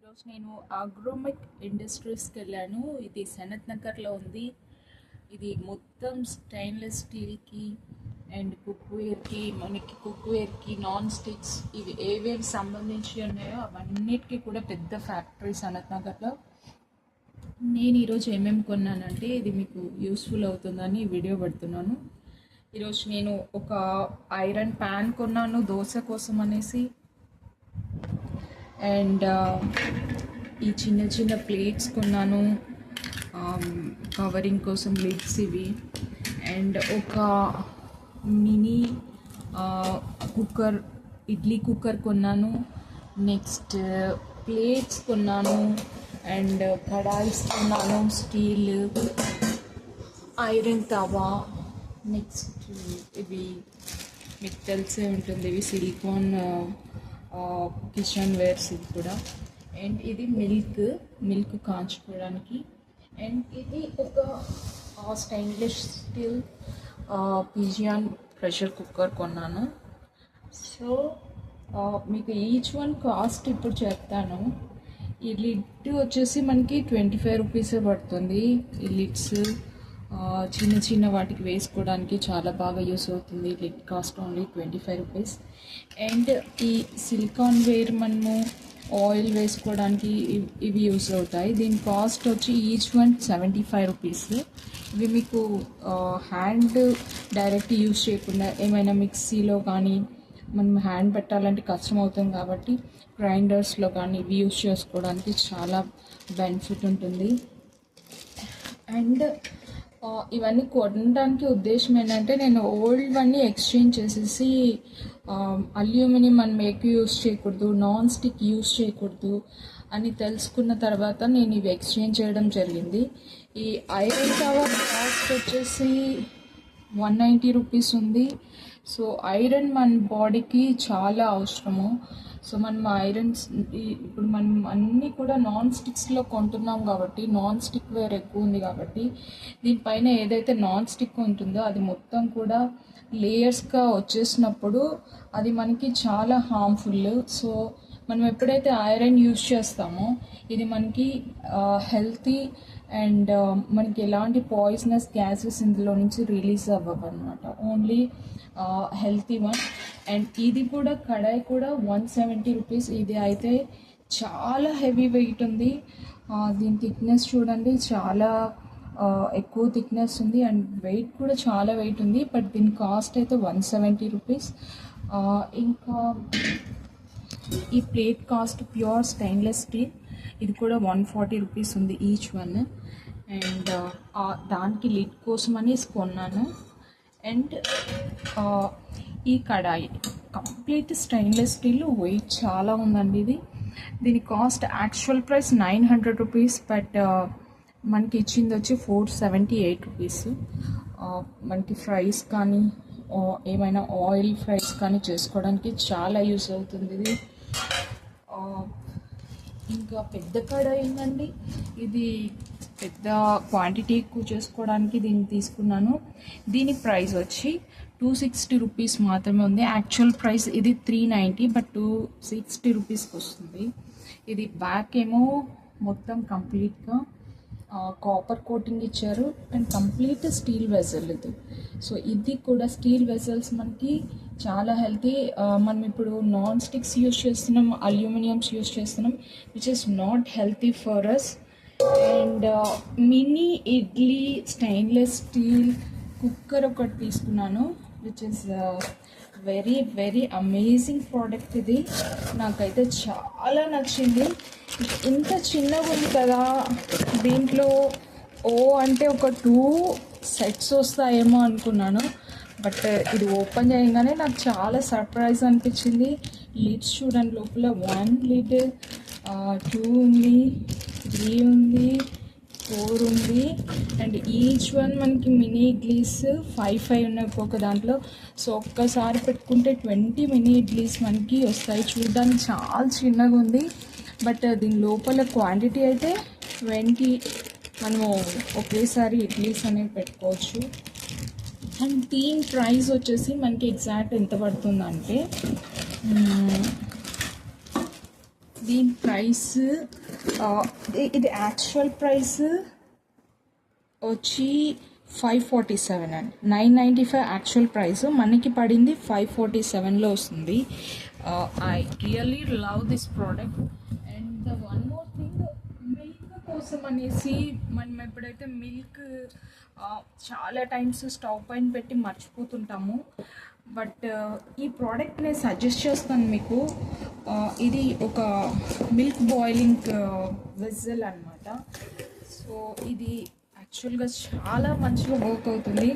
ఈరోజు నేను అగ్రోమెక్ ఇండస్ట్రీస్కి వెళ్ళాను. ఇది సనత్ నగర్లో ఉంది. ఇది మొత్తం స్టెయిన్లెస్ స్టీల్కి అండ్ కుక్వేర్కి, మనకి కుక్వేర్కి, నాన్ స్టిక్స్, ఇవి ఏవేవి సంబంధించి ఉన్నాయో అవన్నిటికీ కూడా పెద్ద ఫ్యాక్టరీ సనత్ నగర్లో. నేను ఈరోజు ఏమేమి కొన్నానంటే ఇది మీకు యూస్ఫుల్ అవుతుందని వీడియో పెడుతున్నాను. ఈరోజు నేను ఒక ఐరన్ ప్యాన్ కొన్నాను దోశ కోసం అనేసి. అండ్ ఈ చిన్న చిన్న ప్లేట్స్ కొన్నాను కవరింగ్ కోసం, లిడ్స్ ఇవి. అండ్ ఒక మినీ కుక్కర్, ఇడ్లీ కుక్కర్ కొన్నాను. నెక్స్ట్ ప్లేట్స్ కొన్నాను అండ్ కడాయిస్ కొన్నాను, స్టీల్, ఐరన్ తవా. నెక్స్ట్ ఇవి మీకు తెలిసే ఉంటుంది, ఇవి సిలికాన్ కిచెన్ వేర్స్ ఇది కూడా. అండ్ ఇది మిల్క్ కాంచుకోవడానికి. అండ్ ఇది ఒక stainless steel pigeon pressure cooker కొన్నాను. సో మీకు ఈచ్ వన్ కాస్ట్ ఇప్పుడు చెప్తాను. ఈ లిడ్ వచ్చేసి మనకి 25 రూపీసే పడుతుంది. ఈ లిడ్స్ చిన్న చిన్న వాటికి వేసుకోవడానికి చాలా బాగా యూస్ అవుతుంది. Lid cost only 25 rupees. And ఈ సిలికాన్ వేర్ మనము ఆయిల్ వేసుకోవడానికి ఇవి యూస్ అవుతాయి. దీని కాస్ట్ వచ్చి ఈచ్ వన్ 75 రూపీస్. ఇవి మీకు హ్యాండ్ డైరెక్ట్ యూస్ చేయకుండా ఏమైనా మిక్సీలో కానీ మనం హ్యాండ్ పెట్టాలంటే కష్టం అవుతుంది కాబట్టి గ్రైండర్స్లో కానీ ఇవి యూస్ చేసుకోవడానికి చాలా బెనిఫిట్ ఉంటుంది. అండ్ ఇవన్నీ కొనడానికి ఉద్దేశం ఏంటంటే నేను ఓల్డ్ వన్నీ ఎక్స్చేంజ్ చేసేసి అల్యూమినియం మనం ఎక్కువ యూస్ చేయకూడదు, నాన్ స్టిక్ యూస్ చేయకూడదు అని తెలుసుకున్న తర్వాత నేను ఇవి ఎక్స్చేంజ్ చేయడం జరిగింది. ఈ ఐరన్ టవర్ కాస్ట్ వచ్చేసి 190 రూపీస్ ఉంది. సో ఐరన్ మన బాడీకి చాలా అవసరము. సో మనం ఐరన్స్ ఇప్పుడు మనం అన్నీ కూడా నాన్ స్టిక్స్లో కొంటున్నాం కాబట్టి, నాన్ స్టిక్ వేర్ ఎక్కువ ఉంది కాబట్టి దీనిపైన ఏదైతే నాన్ స్టిక్ ఉంటుందో అది మొత్తం కూడా లేయర్స్గా వచ్చేసినప్పుడు అది మనకి చాలా హార్మ్ఫుల్. సో మనం ఎప్పుడైతే ఐరన్ యూజ్ చేస్తామో ఇది మనకి హెల్తీ అండ్ మనకి ఎలాంటి పాయిజనస్ గ్యాసెస్ ఇందులో నుంచి రిలీజ్ అవ్వవు అనమాట, ఓన్లీ హెల్తీ వన్. అండ్ ఇది కూడా కడాయి కూడా 170 రూపీస్. ఇది అయితే చాలా హెవీ వెయిట్ ఉంది. దీని థిక్నెస్ చూడండి, చాలా ఎక్కువ థిక్నెస్ ఉంది అండ్ వెయిట్ కూడా చాలా వెయిట్ ఉంది. బట్ దీని కాస్ట్ అయితే 170 రూపీస్. ఇంకా ఈ plate cost pure stainless steel, ఇది కూడా 140 రూపీస్ ఉంది ఈచ్ వన్. అండ్ దానికి లిడ్ కోసం అని కొన్నాను. అండ్ ఈ కడాయి కంప్లీట్ స్టెయిన్లెస్ స్టీల్, వెయిట్ చాలా ఉందండి ఇది. దీని cost actual price 900 rupees, but మనకి ఇచ్చింది వచ్చి 478 రూపీస్. మనకి ఫ్రైస్ కానీ ఏమైనా ఆయిల్ ఫ్రైస్ కానీ చేసుకోవడానికి చాలా యూస్ అవుతుంది ఇది. ఇంకా పెద్ద కడాయి ఉందండి, ఇది పెద్ద క్వాంటిటీ ఎక్కువ చేసుకోవడానికి దీన్ని తీసుకున్నాను. దీని ప్రైస్ వచ్చి 260 రూపీస్ మాత్రమే ఉంది. యాక్చువల్ ప్రైస్ ఇది 390, బట్ 260 రూపీస్కి వస్తుంది. ఇది బ్యాక్ ఏమో మొత్తం కంప్లీట్గా కాపర్ కోటింగ్ ఇచ్చారు అండ్ కంప్లీట్ స్టీల్ వెజల్ ఇది. సో ఇది కూడా స్టీల్ వెజల్స్ మనకి చాలా హెల్తీ. మనం ఇప్పుడు నాన్ స్టిక్స్ యూస్ చేస్తున్నాం, అల్యూమినియంస్ యూస్ చేస్తున్నాం, which is not healthy for us. And mini idli stainless steel cooker ఒకటి తీసుకున్నాను, which is very very amazing product. ఇది నాకైతే చాలా నచ్చింది. ఇంత చిన్నగా ఉంది కదా, దీంట్లో అంటే ఒక 2 సెట్స్ వస్తాయేమో అనుకున్నాను. బట్ ఇది ఓపెన్ చేయగానే నాకు చాలా సర్ప్రైజ్ అనిపించింది. లిడ్స్ చూడండి, లోపల 1 లిడ్, 2 ఉంది, 3 ఉంది, 4 ఉంది. అండ్ ఈచ్ వన్ మనకి మినీ ఇడ్లీస్ 5 ఉన్నాయి ఒక్కొక్క దాంట్లో. సో ఒక్కసారి పెట్టుకుంటే 20 మినీ ఇడ్లీస్ మనకి వస్తాయి. చూడడానికి చాలా చిన్నగా ఉంది, బట్ దీని లోపల క్వాంటిటీ అయితే 20 మనము ఒకేసారి ఇడ్లీస్ అనేవి పెట్టుకోవచ్చు. అండ్ దీని ప్రైస్ వచ్చేసి మనకి ఎగ్జాక్ట్ ఎంత పడుతుందంటే దీని ప్రైస్ ఇది యాక్చువల్ ప్రైస్ వచ్చి 547 అండి. 995 యాక్చువల్ ప్రైస్, మనకి పడింది 547లో వస్తుంది. I really love this product. And the one more thing, milk కోసం అనేసి మనం ఎప్పుడైతే మిల్క్ చాలా టైమ్స్ స్టవ్ పైన పెట్టి మర్చిపోతుంటాము. బట్ ఈ ప్రోడక్ట్ నేను సజెస్ట్ చేస్తాను మీకు. ఇది ఒక మిల్క్ బాయిలింగ్ వెజల్ అనమాట. సో ఇది యాక్చువల్గా చాలా మంచిగా వర్క్ అవుతుంది.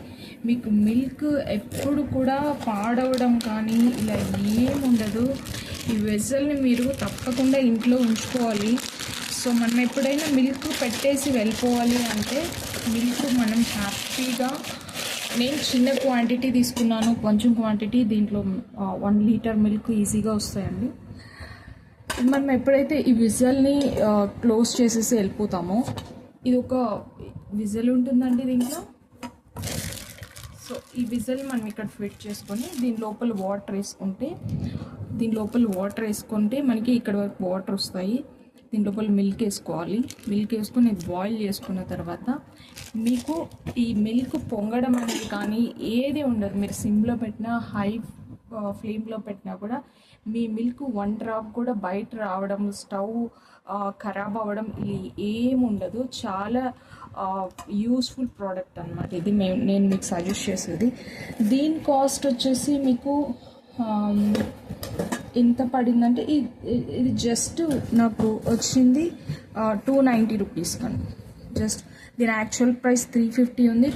మీకు మిల్క్ ఎప్పుడు కూడా పాడవడం కానీ ఇలా ఏముండదు. ఈ వెజల్ని మీరు తప్పకుండా ఇంట్లో ఉంచుకోవాలి. సో మనం ఎప్పుడైనా మిల్క్ పెట్టేసి వెళ్ళిపోవాలి అంటే మిల్క్ మనం హ్యాపీగా, నేను చిన్న క్వాంటిటీ తీసుకున్నాను, కొంచెం క్వాంటిటీ, దీంట్లో 1 లీటర్ మిల్క్ ఈజీగా వస్తాయండి. మనం ఎప్పుడైతే ఈ విజల్ని క్లోజ్ చేసేసి వెళ్ళిపోతామో, ఇది ఒక విజల్ ఉంటుందండి దీంట్లో. సో ఈ విజల్ మనం ఇక్కడ ఫిట్ చేసుకొని దీని లోపల వాటర్ వేసుకుంటే మనకి ఇక్కడ వరకు వాటర్ వస్తాయి. దీని లోపల మిల్క్ వేసుకోవాలి. మిల్క్ వేసుకొని బాయిల్ చేసుకున్న తర్వాత మీకు ఈ మిల్క్ పొంగడం అనేది కానీ ఏది ఉండదు. మీరు సిమ్లో పెట్టినా హై ఫ్లేమ్లో పెట్టినా కూడా మీ మిల్క్ 1 డ్రాప్ కూడా బయట రావడం, స్టవ్ ఖరాబ్ అవ్వడం ఇది ఏముండదు. చాలా యూస్ఫుల్ ప్రోడక్ట్ అనమాట ఇది. నేను మీకు సజెస్ట్ చేసేది. దీని కాస్ట్ వచ్చేసి మీకు ఎంత పడిందంటే ఇది జస్ట్ నాకు వచ్చింది 290 రూపీస్ కానీ. జస్ట్ దీని యాక్చువల్ ప్రైస్ 350 ఉంది.